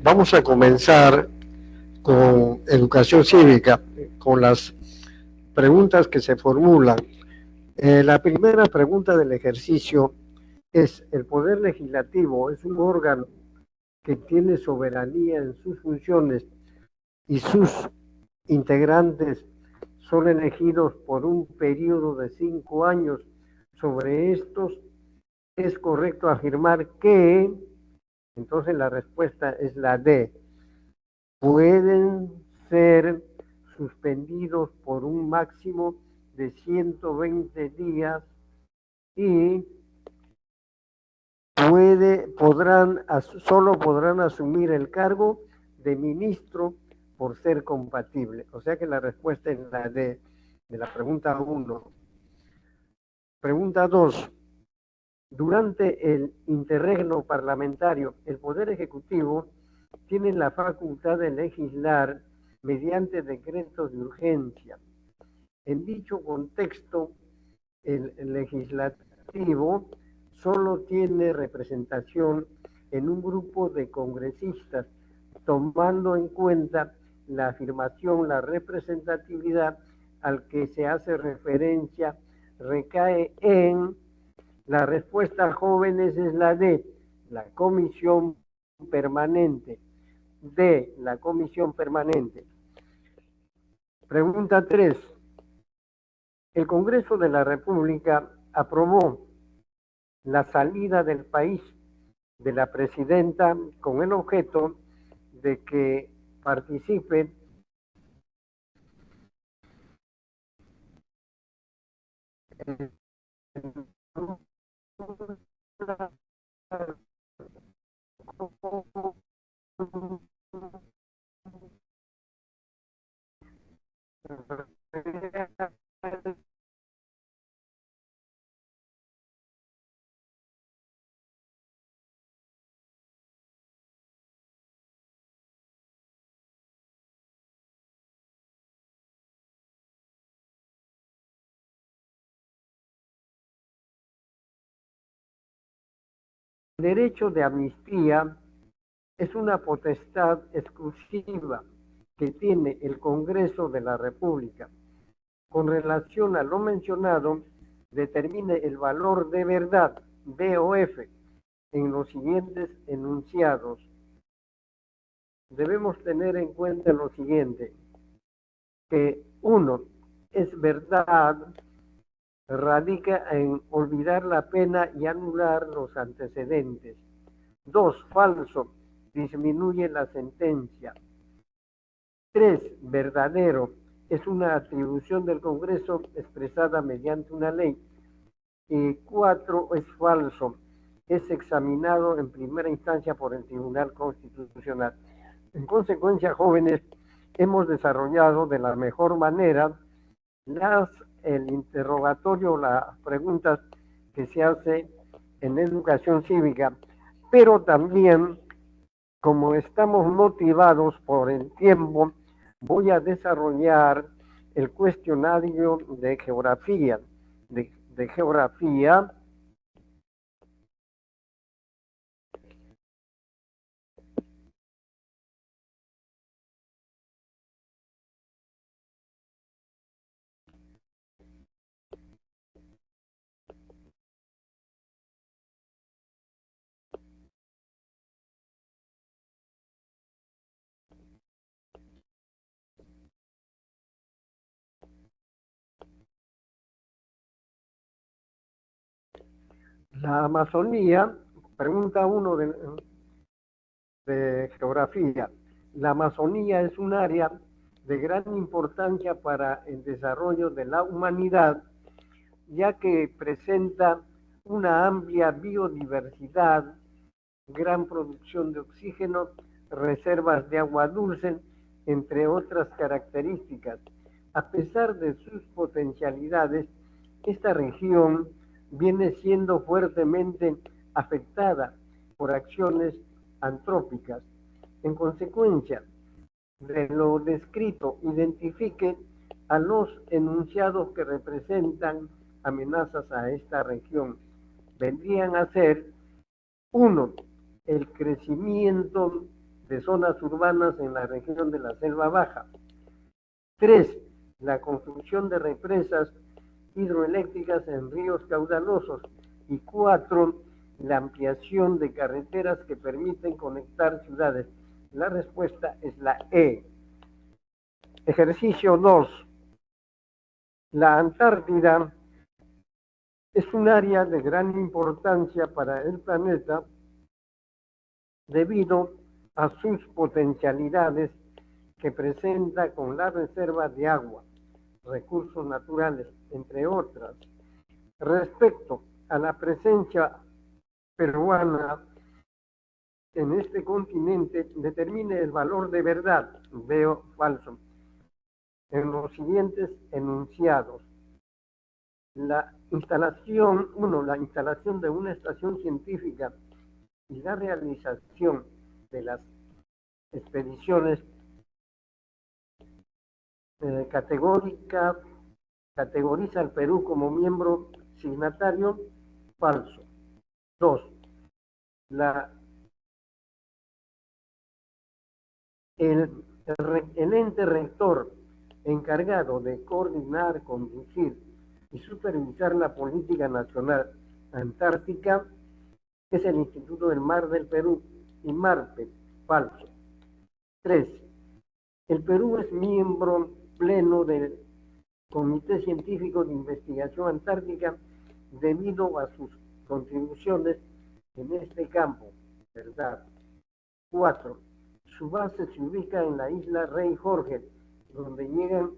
Vamos a comenzar con educación cívica, con las preguntas que se formulan. La primera pregunta del ejercicio es: ¿el Poder Legislativo es un órgano que tiene soberanía en sus funciones y sus integrantes son elegidos por un periodo de 5 años? Sobre estos, ¿es correcto afirmar que? Entonces la respuesta es la D. Pueden ser suspendidos por un máximo de 120 días y solo podrán asumir el cargo de ministro por ser compatible. O sea que la respuesta es la de la pregunta 1. Pregunta 2. Durante el interregno parlamentario, el Poder Ejecutivo tiene la facultad de legislar mediante decretos de urgencia. En dicho contexto, el legislativo solo tiene representación en un grupo de congresistas, tomando en cuenta la afirmación, la representatividad al que se hace referencia recae en la respuesta, jóvenes, es la de la comisión permanente. De la comisión permanente. Pregunta 3. El Congreso de la República aprobó la salida del país de la presidenta con el objeto de que participe en el derecho de amnistía es una potestad exclusiva que tiene el Congreso de la República. Con relación a lo mencionado, determine el valor de verdad, B o F, en los siguientes enunciados. Debemos tener en cuenta lo siguiente, que 1, es verdad, radica en olvidar la pena y anular los antecedentes. 2, falso, disminuye la sentencia. 3, verdadero, es una atribución del Congreso expresada mediante una ley. Y 4, es falso, es examinado en primera instancia por el Tribunal Constitucional. En consecuencia, jóvenes, hemos desarrollado de la mejor manera el interrogatorio, las preguntas que se hace en educación cívica, pero también, como estamos motivados por el tiempo, voy a desarrollar el cuestionario de geografía. De geografía. La Amazonía, pregunta 1 de geografía. La Amazonía es un área de gran importancia para el desarrollo de la humanidad, ya que presenta una amplia biodiversidad, gran producción de oxígeno, reservas de agua dulce, entre otras características. A pesar de sus potencialidades, esta región viene siendo fuertemente afectada por acciones antrópicas. En consecuencia de lo descrito, identifique a los enunciados que representan amenazas a esta región. Vendrían a ser: 1, el crecimiento de zonas urbanas en la región de la Selva Baja. 3. La construcción de represas hidroeléctricas en ríos caudalosos. Y 4. La ampliación de carreteras que permiten conectar ciudades. La respuesta es la E. Ejercicio 2. La Antártida es un área de gran importancia para el planeta debido a sus potencialidades que presenta con la reserva de agua, recursos naturales, entre otras. Respecto a la presencia peruana en este continente, determine el valor de verdad, veo falso, en los siguientes enunciados. La instalación de una estación científica y la realización de las expediciones categoriza al Perú como miembro signatario, falso. 2. El ente rector encargado de coordinar, conducir y supervisar la política nacional antártica es el Instituto del Mar del Perú, IMARPE, falso. 3. El Perú es miembro pleno del Comité Científico de Investigación Antártica debido a sus contribuciones en este campo, ¿verdad? 4. Su base se ubica en la isla Rey Jorge, donde llegan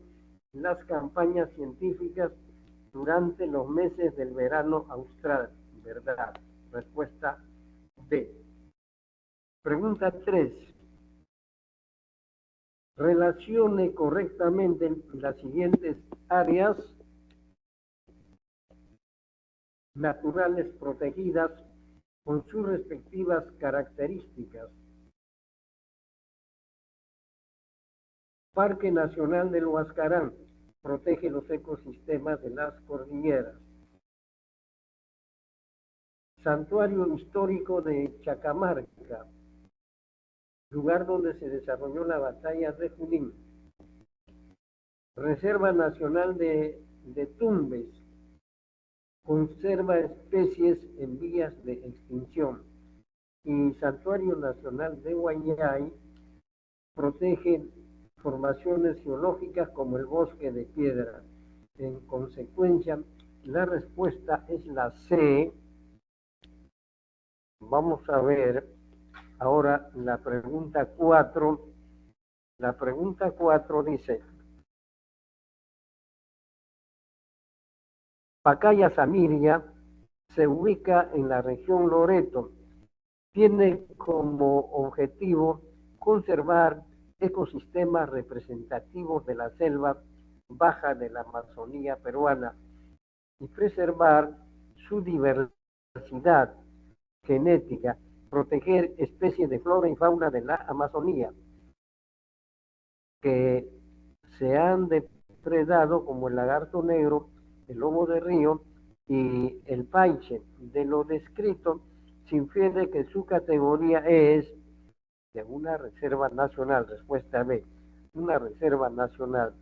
las campañas científicas durante los meses del verano austral, ¿verdad? Respuesta B. Pregunta 3. Relacione correctamente las siguientes áreas naturales protegidas con sus respectivas características. Parque Nacional del Huascarán protege los ecosistemas de las cordilleras. Santuario histórico de Chacamarca, lugar donde se desarrolló la batalla de Junín. Reserva Nacional de Tumbes, conserva especies en vías de extinción. Y Santuario Nacional de Guayay protege formaciones geológicas como el bosque de piedra. En consecuencia, la respuesta es la C. Vamos a ver ahora la pregunta 4. La pregunta 4 dice: Pacaya Samiria se ubica en la región Loreto. Tiene como objetivo conservar ecosistemas representativos de la selva baja de la Amazonía peruana y preservar su diversidad genética, proteger especies de flora y fauna de la Amazonía que se han depredado, como el lagarto negro, el lobo de río y el paiche. De lo descrito se infiere que su categoría es de una reserva nacional. Respuesta B, una reserva nacional.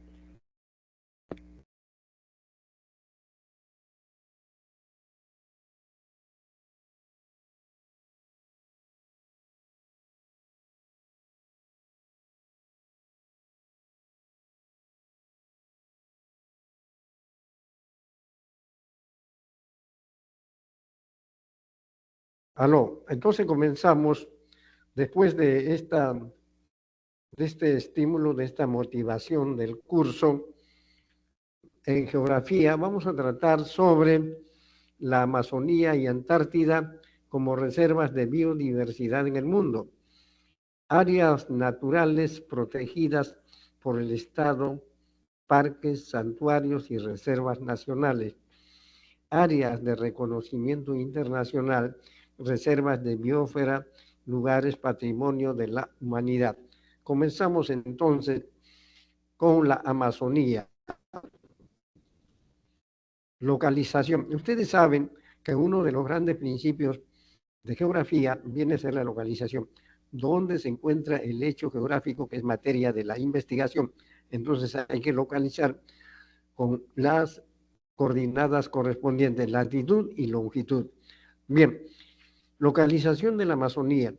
Aló, entonces comenzamos después de este estímulo, de esta motivación del curso en geografía. Vamos a tratar sobre la Amazonía y Antártida como reservas de biodiversidad en el mundo, áreas naturales protegidas por el Estado, parques, santuarios y reservas nacionales, áreas de reconocimiento internacional, reservas de biosfera, lugares patrimonio de la humanidad. Comenzamos entonces con la Amazonía. Localización. Ustedes saben que uno de los grandes principios de geografía viene a ser la localización. dónde se encuentra el hecho geográfico que es materia de la investigación. Entonces hay que localizar con las coordenadas correspondientes, latitud y longitud. Bien, localización de la Amazonía.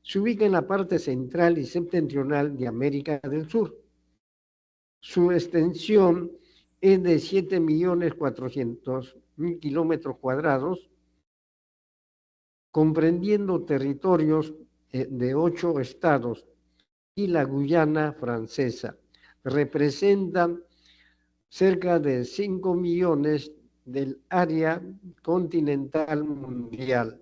Se ubica en la parte central y septentrional de América del Sur. Su extensión es de 7.400.000 kilómetros cuadrados, comprendiendo territorios de 8 estados y la Guyana francesa. Representan cerca de 5 millones del área continental mundial.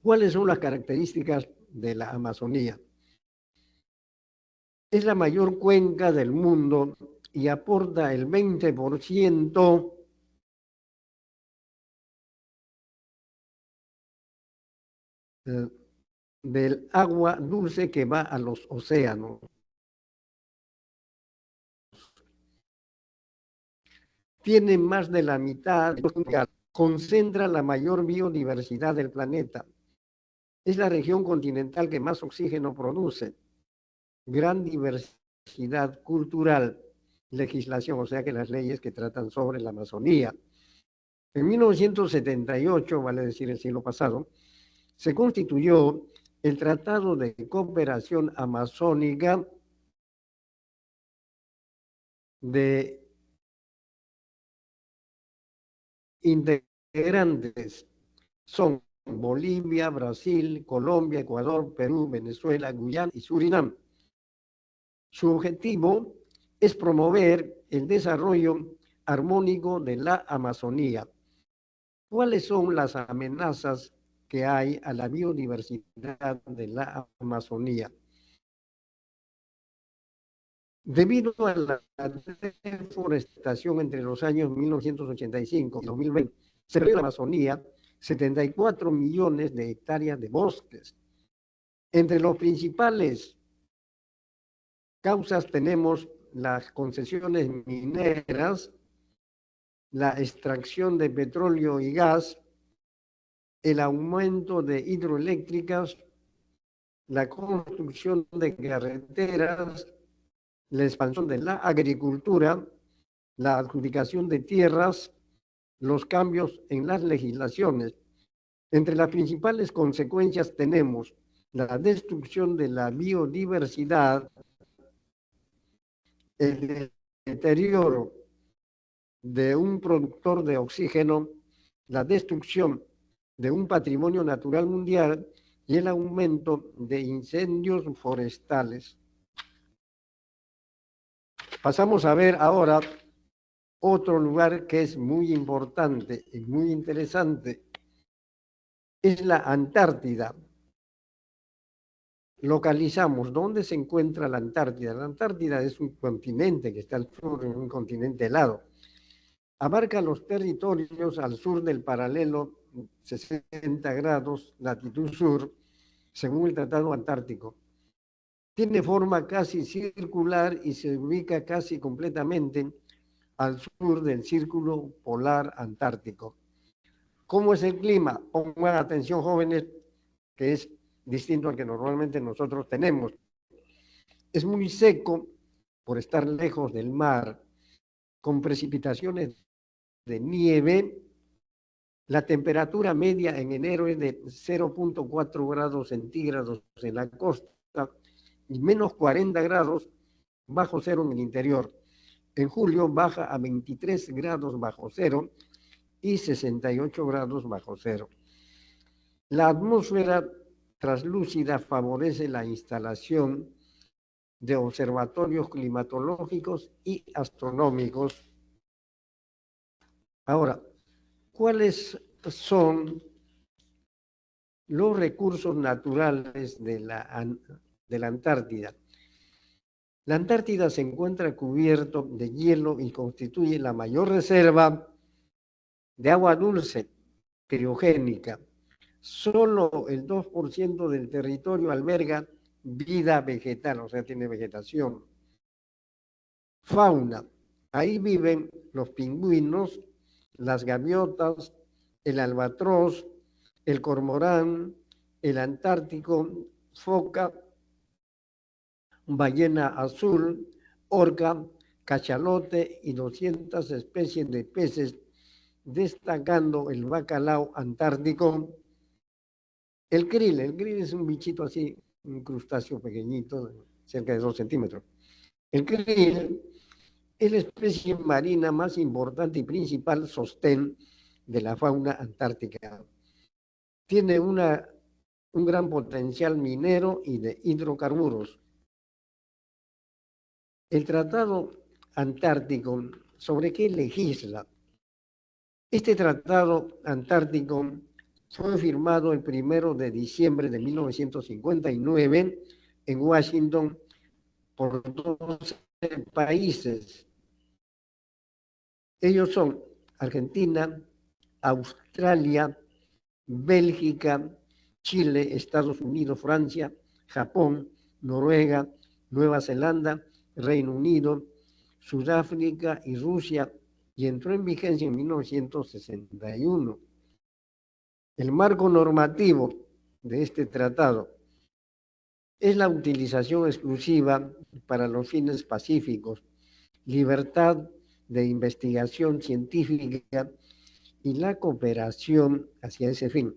¿Cuáles son las características de la Amazonía? Es la mayor cuenca del mundo y aporta el 20% del agua dulce que va a los océanos. Tiene más de la mitad, concentra la mayor biodiversidad del planeta. Es la región continental que más oxígeno produce. Gran diversidad cultural, legislación, o sea que las leyes que tratan sobre la Amazonía. En 1978, vale decir el siglo pasado, se constituyó el Tratado de Cooperación Amazónica de integrantes. Son Bolivia, Brasil, Colombia, Ecuador, Perú, Venezuela, Guyana y Surinam. Su objetivo es promover el desarrollo armónico de la Amazonía. ¿Cuáles son las amenazas que hay a la biodiversidad de la Amazonía? Debido a la deforestación entre los años 1985 y 2020, se perdió en la Amazonía 74 millones de hectáreas de bosques. Entre los principales causas tenemos las concesiones mineras, la extracción de petróleo y gas, el aumento de hidroeléctricas, la construcción de carreteras, la expansión de la agricultura, la adjudicación de tierras, los cambios en las legislaciones. Entre las principales consecuencias tenemos la destrucción de la biodiversidad, el deterioro de un productor de oxígeno, la destrucción de un patrimonio natural mundial y el aumento de incendios forestales. Pasamos a ver ahora otro lugar que es muy importante y muy interesante, es la Antártida. Localizamos dónde se encuentra la Antártida. La Antártida es un continente que está al sur, un continente helado. Abarca los territorios al sur del paralelo 60 grados, latitud sur, según el Tratado Antártico. Tiene forma casi circular y se ubica casi completamente al sur del Círculo Polar Antártico. ¿Cómo es el clima? Pongan atención, jóvenes, que es distinto al que normalmente nosotros tenemos. Es muy seco por estar lejos del mar, con precipitaciones de nieve. La temperatura media en enero es de 0.4 grados centígrados en la costa y menos 40 grados bajo cero en el interior. En julio baja a 23 grados bajo cero y 68 grados bajo cero. La atmósfera translúcida favorece la instalación de observatorios climatológicos y astronómicos. Ahora, ¿cuáles son los recursos naturales de la Antártida? La Antártida se encuentra cubierto de hielo y constituye la mayor reserva de agua dulce criogénica. Solo el 2% del territorio alberga vida vegetal, o sea, tiene vegetación. Fauna. Ahí viven los pingüinos, las gaviotas, el albatros, el cormorán, el Antártico, foca, ballena azul, orca, cachalote y 200 especies de peces, destacando el bacalao antártico. El krill es un bichito así, un crustáceo pequeñito, cerca de 2 centímetros. El krill es la especie marina más importante y principal sostén de la fauna antártica. Tiene un gran potencial minero y de hidrocarburos. El Tratado Antártico, ¿sobre qué legisla? Este Tratado Antártico fue firmado el 1 de diciembre de 1959 en Washington por 12 países. Ellos son Argentina, Australia, Bélgica, Chile, Estados Unidos, Francia, Japón, Noruega, Nueva Zelanda, Reino Unido, Sudáfrica y Rusia, y entró en vigencia en 1961. El marco normativo de este tratado es la utilización exclusiva para los fines pacíficos, libertad de investigación científica y la cooperación hacia ese fin.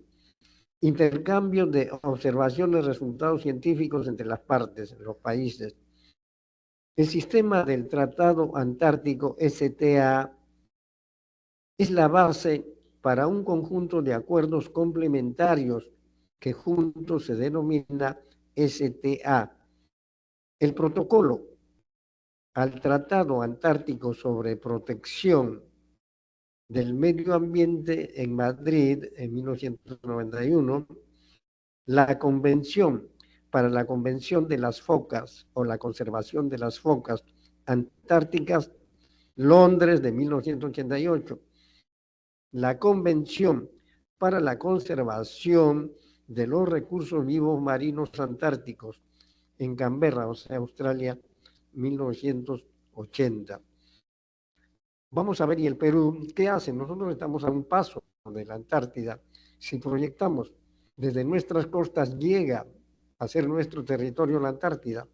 Intercambio de observaciones, resultados científicos entre las partes, los países. El sistema del Tratado Antártico STA es la base para un conjunto de acuerdos complementarios que juntos se denomina STA. El protocolo al Tratado Antártico sobre Protección del Medio Ambiente en Madrid en 1991, la Convención para la Convención de las Focas o la Conservación de las Focas Antárticas, Londres de 1988, la Convención para la Conservación de los Recursos Vivos Marinos Antárticos en Canberra, o sea, Australia, 1980. Vamos a ver, ¿y el Perú qué hace? Nosotros estamos a un paso de la Antártida. Si proyectamos desde nuestras costas, llega a ser nuestro territorio la Antártida,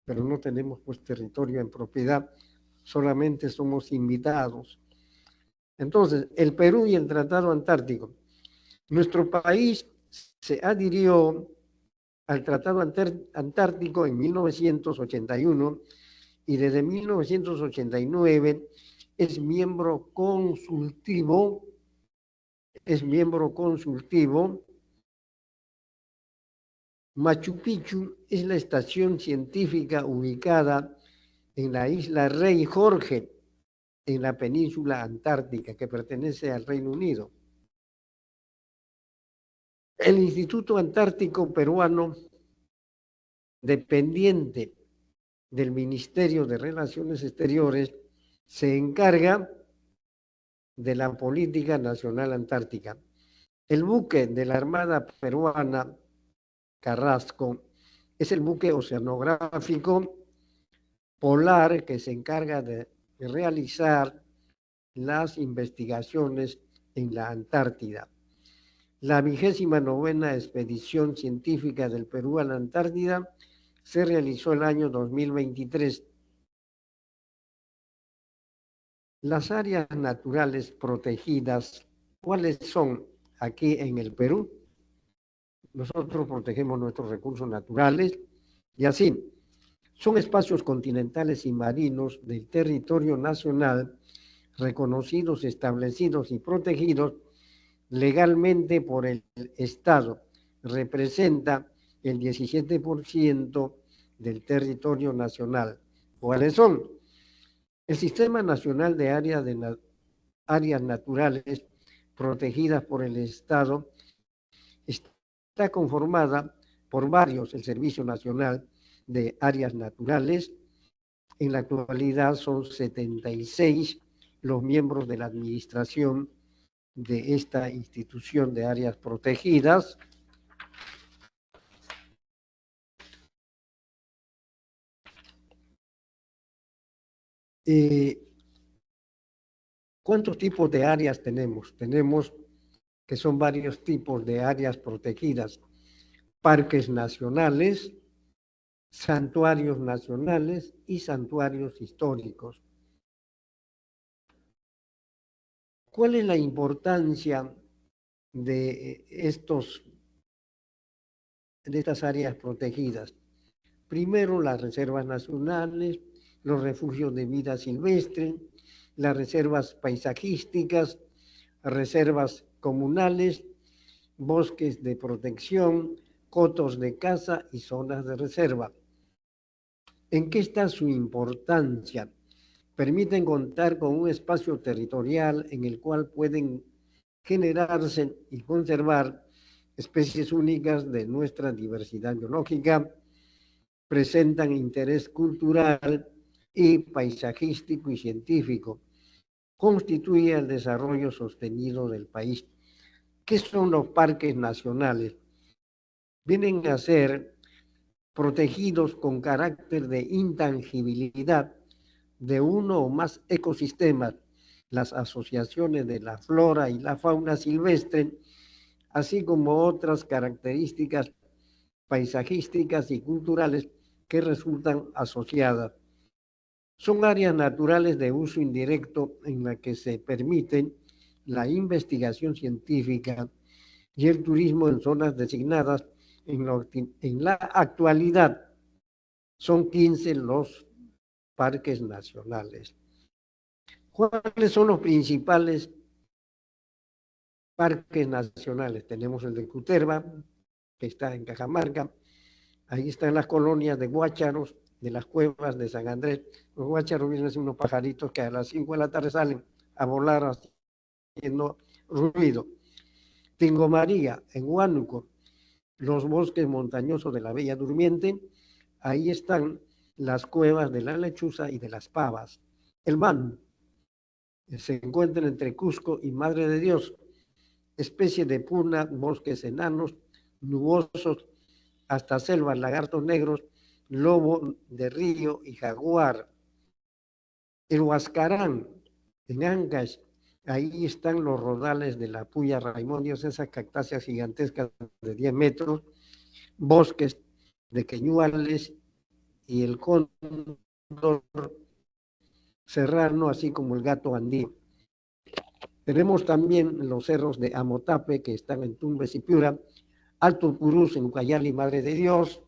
pero no tenemos pues territorio en propiedad, solamente somos invitados. Entonces, el Perú y el Tratado Antártico. Nuestro país se adhirió al Tratado Antártico en 1981 y desde 1989 es miembro consultivo, Machu Picchu es la estación científica ubicada en la isla Rey Jorge, en la península antártica, que pertenece al Reino Unido. El Instituto Antártico Peruano, dependiente del Ministerio de Relaciones Exteriores, se encarga de la política nacional antártica. El buque de la Armada Peruana, Carrasco, es el buque oceanográfico polar que se encarga de realizar las investigaciones en la Antártida. La 29ª expedición científica del Perú a la Antártida se realizó el año 2023. Las áreas naturales protegidas, ¿cuáles son aquí en el Perú? Nosotros protegemos nuestros recursos naturales y así son espacios continentales y marinos del territorio nacional reconocidos, establecidos y protegidos legalmente por el Estado. Representa el 17% del territorio nacional. ¿Cuáles son? El Sistema Nacional de Áreas Naturales protegidas por el Estado está conformada por varios, el Servicio Nacional de Áreas Naturales. En la actualidad son 76 los miembros de la administración de esta institución de áreas protegidas. ¿Cuántos tipos de áreas tenemos? Tenemos que son varios tipos de áreas protegidas. parques nacionales, santuarios nacionales y santuarios históricos. ¿Cuál es la importancia de estas áreas protegidas? Primero, las reservas nacionales, los refugios de vida silvestre, las reservas paisajísticas, reservas comunales, bosques de protección, cotos de caza y zonas de reserva. ¿En qué está su importancia? Permiten contar con un espacio territorial en el cual pueden generarse y conservar especies únicas de nuestra diversidad biológica, presentan interés cultural y paisajístico y científico, constituye el desarrollo sostenido del país. ¿Qué son los parques nacionales? Vienen a ser protegidos con carácter de intangibilidad de uno o más ecosistemas, las asociaciones de la flora y la fauna silvestre, así como otras características paisajísticas y culturales que resultan asociadas. Son áreas naturales de uso indirecto en las que se permiten la investigación científica y el turismo en zonas designadas. En la actualidad son 15 los parques nacionales. ¿Cuáles son los principales parques nacionales? Tenemos el de Cuterva, que está en Cajamarca. Ahí están las colonias de guácharos, de las cuevas de San Andrés. Los guácharos vienen a ser unos pajaritos que a las 5 de la tarde salen a volar haciendo ruido. Tingo María, en Huánuco, los bosques montañosos de la Bella Durmiente. Ahí están las cuevas de la Lechuza y de las Pavas. El Man se encuentra entre Cusco y Madre de Dios, especie de puna, bosques enanos, nubosos, hasta selvas, lagartos negros, lobo de río y jaguar. El Huascarán, en Ancash, ahí están los rodales de la Puya Raimondios, esas cactáceas gigantescas de 10 metros, bosques de queñuales y el cóndor serrano, así como el gato andino. Tenemos también los cerros de Amotape, que están en Tumbes y Piura, Alto Purús en Ucayali, Madre de Dios.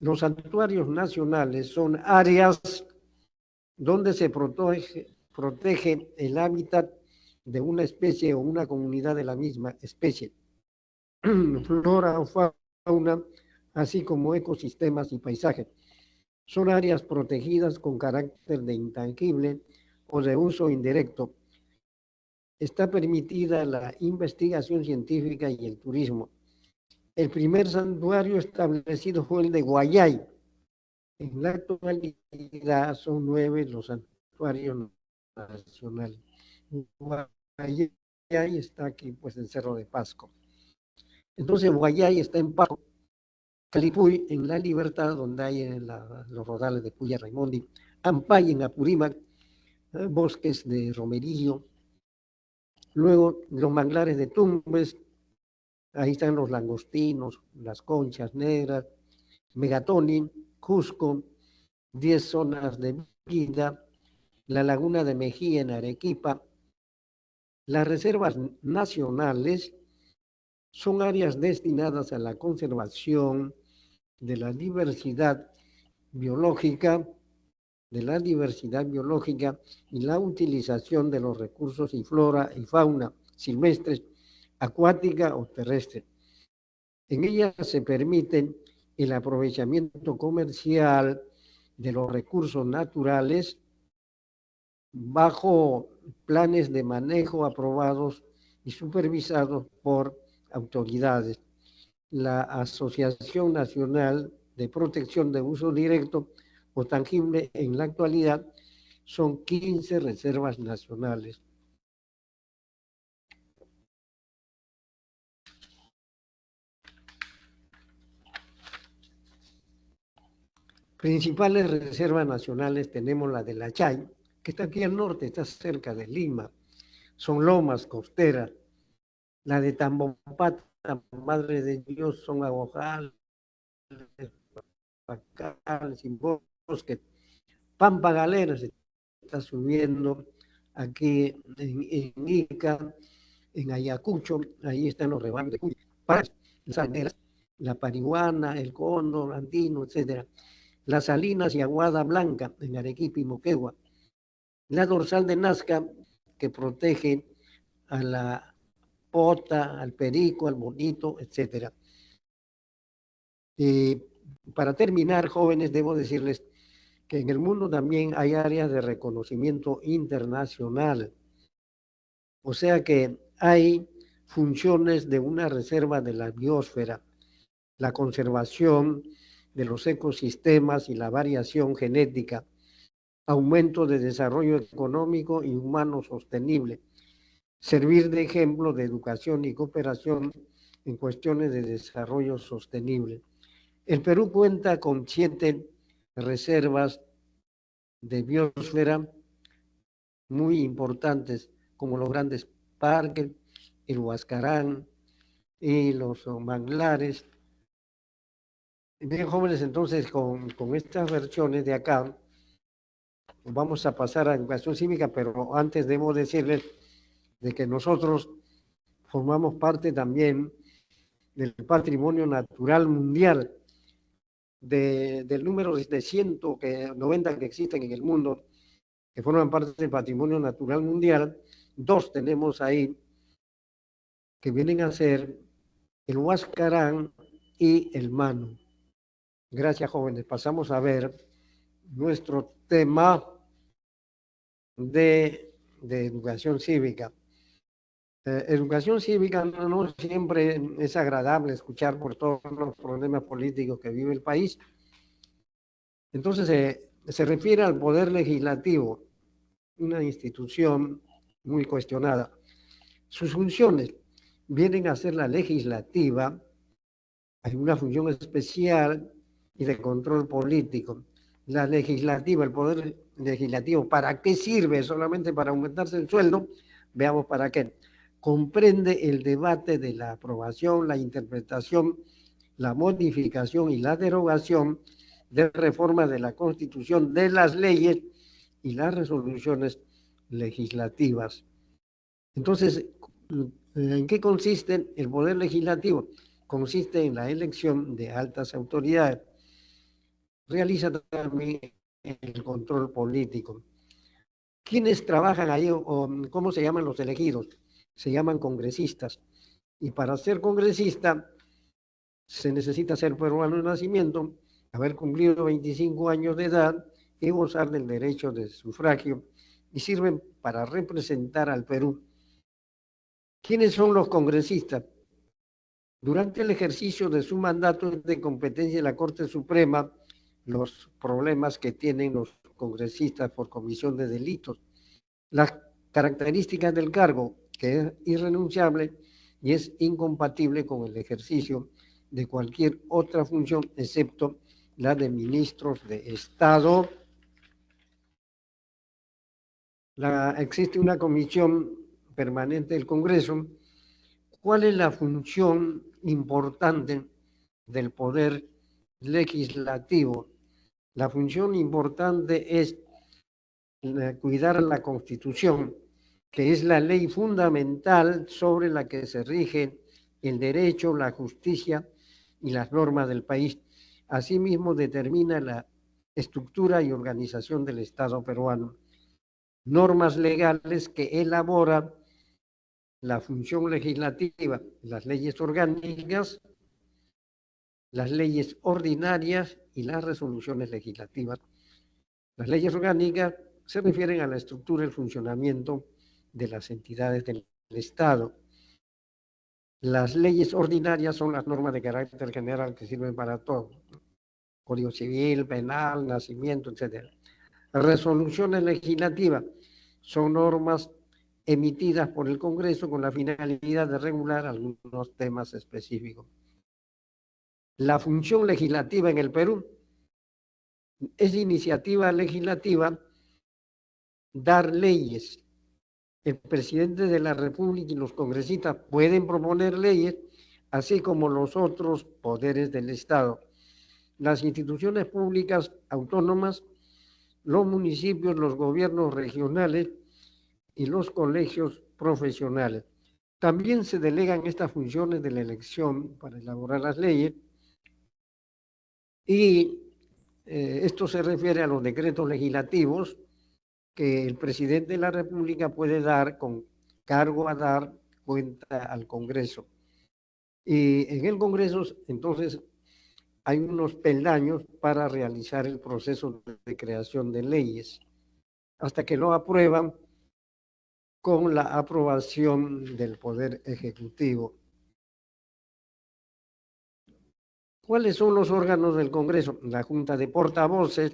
Los santuarios nacionales son áreas donde se protege el hábitat de una especie o una comunidad de la misma especie, flora o fauna, así como ecosistemas y paisajes. Son áreas protegidas con carácter de intangible o de uso indirecto. Está permitida la investigación científica y el turismo. El primer santuario establecido fue el de Guayay. En la actualidad son 9 los santuarios nacionales. Guayay está aquí, pues, en Cerro de Pasco. Entonces, Guayay está en Pasco, Calipuy, en La Libertad, donde hay los rodales de Puya Raimondi, Ampay, en Apurímac, bosques de romerillo, luego los manglares de Tumbes, ahí están los langostinos, las conchas negras, Megatoni, Cusco, 10 zonas de vida, la laguna de Mejía en Arequipa. Las reservas nacionales son áreas destinadas a la conservación de la diversidad biológica, y la utilización de los recursos y flora y fauna silvestres, acuática o terrestre. En ellas se permite el aprovechamiento comercial de los recursos naturales bajo planes de manejo aprobados y supervisados por autoridades. La Asociación Nacional de Protección de Uso Directo o Tangible en la actualidad son 15 reservas nacionales. Principales reservas nacionales tenemos la de La Chay, que está aquí al norte, está cerca de Lima. Son lomas costeras. La de Tambopat, Madre de Dios, son abojales, pacales, sin bosque, Pampa Galera se está subiendo aquí en Ica, en Ayacucho, ahí están los rebaños de Cuy, para las saneras, la parihuana, el cóndor, andino, etcétera. Las Salinas y Aguada Blanca en Arequipa y Moquegua. La dorsal de Nazca que protege a la pota, al perico, al bonito, etcétera. Para terminar, jóvenes, debo decirles que en el mundo también hay áreas de reconocimiento internacional. O sea que hay funciones de una reserva de la biosfera, la conservación de los ecosistemas y la variación genética, aumento de desarrollo económico y humano sostenible, servir de ejemplo de educación y cooperación en cuestiones de desarrollo sostenible. El Perú cuenta con 7 reservas de biosfera muy importantes, como los grandes parques, el Huascarán y los manglares. Bien, jóvenes, entonces con estas versiones de acá, vamos a pasar a educación cívica, pero antes debo decirles de que nosotros formamos parte también del patrimonio natural mundial, del número de 190 que existen en el mundo, que forman parte del patrimonio natural mundial. 2 tenemos ahí que vienen a ser el Huascarán y el Manu. Gracias, jóvenes. Pasamos a ver nuestro tema de educación cívica. Educación cívica no siempre es agradable escuchar por todos los problemas políticos que vive el país. Entonces, se refiere al poder legislativo, una institución muy cuestionada. Sus funciones vienen a ser la legislativa, hay una función especial y de control político. La legislativa, el poder legislativo, ¿para qué sirve? Solamente para aumentarse el sueldo. Veamos para qué. Comprende el debate de la aprobación, la interpretación, la modificación y la derogación de reformas de la Constitución, de las leyes y las resoluciones legislativas. Entonces, ¿en qué consiste el poder legislativo? Consiste en la elección de altas autoridades. Realiza también el control político. ¿Quiénes trabajan ahí o cómo se llaman los elegidos? Se llaman congresistas. Y para ser congresista se necesita ser peruano de nacimiento, haber cumplido 25 años de edad y gozar del derecho de sufragio, y sirven para representar al Perú. ¿Quiénes son los congresistas? Durante el ejercicio de su mandato de competencia de la Corte Suprema, los problemas que tienen los congresistas por comisión de delitos, las características del cargo, que es irrenunciable y es incompatible con el ejercicio de cualquier otra función, excepto la de ministros de Estado. Existe una comisión permanente del Congreso. ¿Cuál es la función importante del poder legislativo? La función importante es cuidar la Constitución, que es la ley fundamental sobre la que se rige el derecho, la justicia y las normas del país. Asimismo, determina la estructura y organización del Estado peruano. Normas legales que elabora la función legislativa, las leyes orgánicas, las leyes ordinarias y las resoluciones legislativas. Las leyes orgánicas se refieren a la estructura y el funcionamiento de las entidades del Estado. Las leyes ordinarias son las normas de carácter general que sirven para todo. Código civil, penal, nacimiento, etc. Las resoluciones legislativas son normas emitidas por el Congreso con la finalidad de regular algunos temas específicos. La función legislativa en el Perú es iniciativa legislativa, dar leyes. El presidente de la República y los congresistas pueden proponer leyes así como los otros poderes del Estado. Las instituciones públicas autónomas, los municipios, los gobiernos regionales y los colegios profesionales. También se delegan estas funciones de la elección para elaborar las leyes y esto se refiere a los decretos legislativos que el presidente de la República puede dar con cargo a dar cuenta al Congreso. Y en el Congreso, entonces, hay unos peldaños para realizar el proceso de creación de leyes, hasta que lo aprueban con la aprobación del Poder Ejecutivo. ¿Cuáles son los órganos del Congreso? La Junta de Portavoces,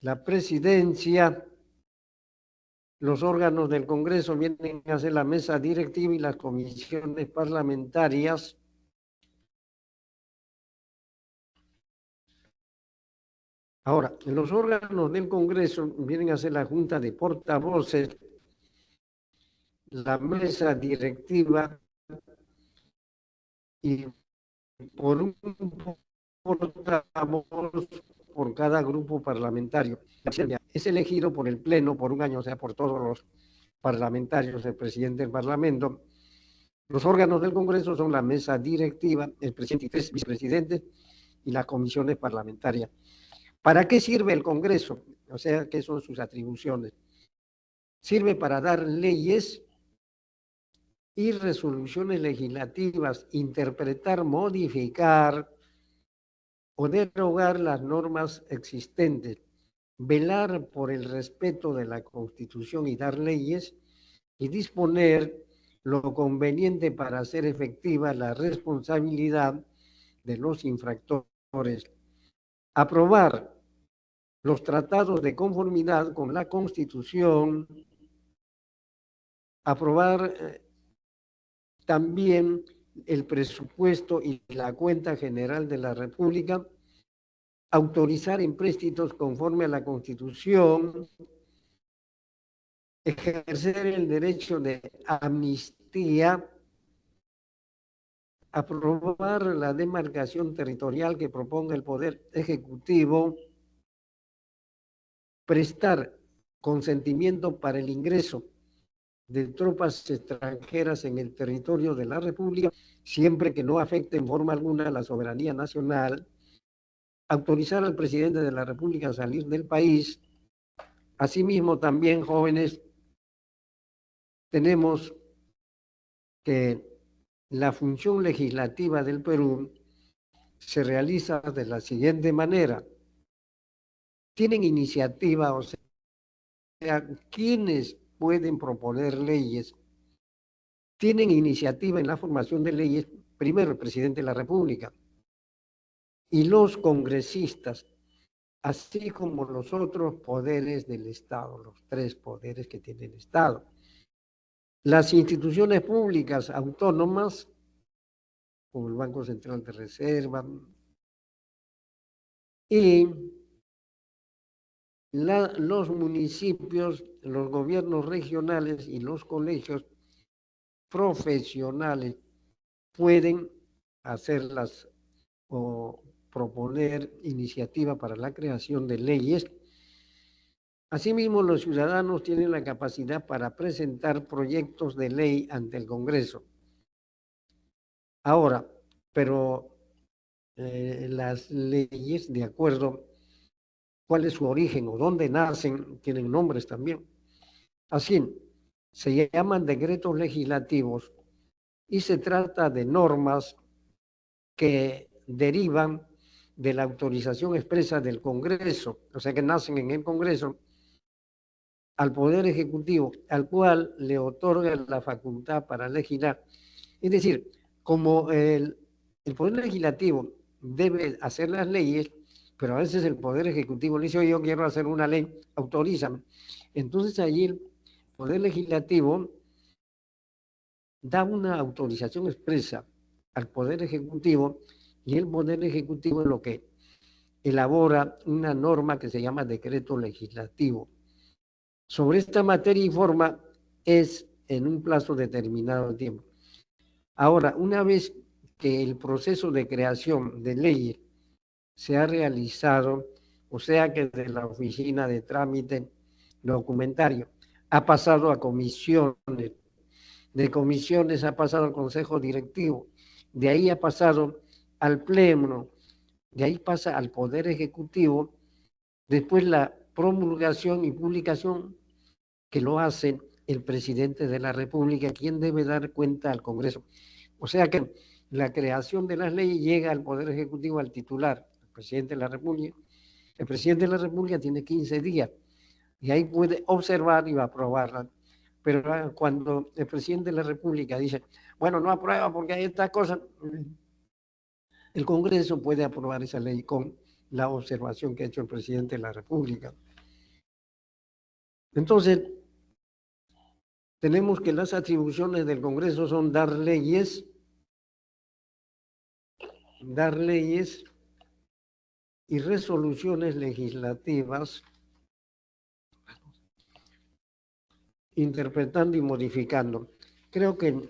la Presidencia. Los órganos del Congreso vienen a ser la mesa directiva y las comisiones parlamentarias. Ahora, los órganos del Congreso vienen a ser la Junta de Portavoces, la mesa directiva y por un portavoz por cada grupo parlamentario. Es elegido por el Pleno por un año, o sea, por todos los parlamentarios, el presidente del Parlamento. Los órganos del Congreso son la mesa directiva, el presidente y 3 vicepresidentes y las comisiones parlamentarias. ¿Para qué sirve el Congreso? O sea, ¿qué son sus atribuciones? Sirve para dar leyes y resoluciones legislativas, interpretar, modificar o derogar las normas existentes, velar por el respeto de la Constitución y dar leyes y disponer lo conveniente para hacer efectiva la responsabilidad de los infractores, aprobar los tratados de conformidad con la Constitución, aprobar también el presupuesto y la cuenta general de la República, autorizar empréstitos conforme a la Constitución, ejercer el derecho de amnistía, aprobar la demarcación territorial que proponga el Poder Ejecutivo, prestar consentimiento para el ingreso de tropas extranjeras en el territorio de la República, siempre que no afecte en forma alguna la soberanía nacional, autorizar al presidente de la República a salir del país. Asimismo, también, jóvenes, tenemos que la función legislativa del Perú se realiza de la siguiente manera. Tienen iniciativa, o sea, quienes pueden proponer leyes, tienen iniciativa en la formación de leyes, primero el presidente de la República y los congresistas, así como los otros poderes del Estado, los 3 poderes que tiene el Estado. Las instituciones públicas autónomas, como el Banco Central de Reserva, y los municipios, los gobiernos regionales y los colegios profesionales pueden hacerlas o proponer iniciativa para la creación de leyes. Asimismo, los ciudadanos tienen la capacidad para presentar proyectos de ley ante el Congreso. Ahora, pero las leyes, de acuerdo cuál es su origen o dónde nacen, tienen nombres también. Así, se llaman decretos legislativos y se trata de normas que derivan de la autorización expresa del Congreso, o sea que nacen en el Congreso, al Poder Ejecutivo, al cual le otorga la facultad para legislar. Es decir, como el Poder Legislativo debe hacer las leyes, pero a veces el Poder Ejecutivo le dice, oye, yo quiero hacer una ley, autorízame. Entonces allí el Poder Legislativo da una autorización expresa al Poder Ejecutivo y el Poder Ejecutivo es lo que elabora una norma que se llama decreto legislativo. Sobre esta materia y forma es en un plazo determinado de tiempo. Ahora, una vez que el proceso de creación de leyes se ha realizado, o sea que de la oficina de trámite documentario ha pasado a comisiones, de comisiones ha pasado al consejo directivo, de ahí ha pasado al pleno, de ahí pasa al poder ejecutivo, después la promulgación y publicación que lo hace el presidente de la República, quien debe dar cuenta al Congreso. O sea que la creación de las leyes llega al Poder Ejecutivo, al titular, al presidente de la República. El presidente de la República tiene 15 días y ahí puede observar y aprobarla. Pero cuando el presidente de la República dice, bueno, no aprueba porque hay esta cosa, el Congreso puede aprobar esa ley con la observación que ha hecho el presidente de la República. Entonces, tenemos que las atribuciones del Congreso son dar leyes y resoluciones legislativas, interpretando y modificando. Creo que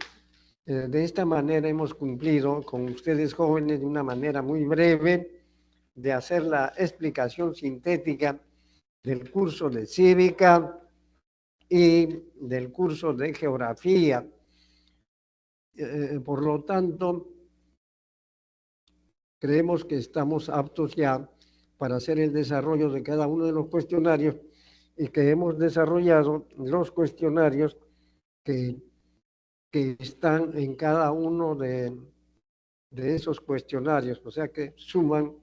de esta manera hemos cumplido con ustedes jóvenes de una manera muy breve de hacer la explicación sintética del curso de cívica y del curso de geografía. Por lo tanto, creemos que estamos aptos ya para hacer el desarrollo de cada uno de los cuestionarios y que hemos desarrollado los cuestionarios que están en cada uno de esos cuestionarios, o sea que suman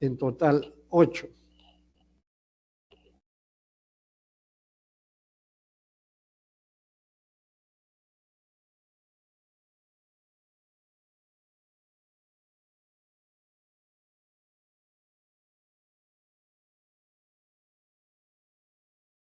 en total 8.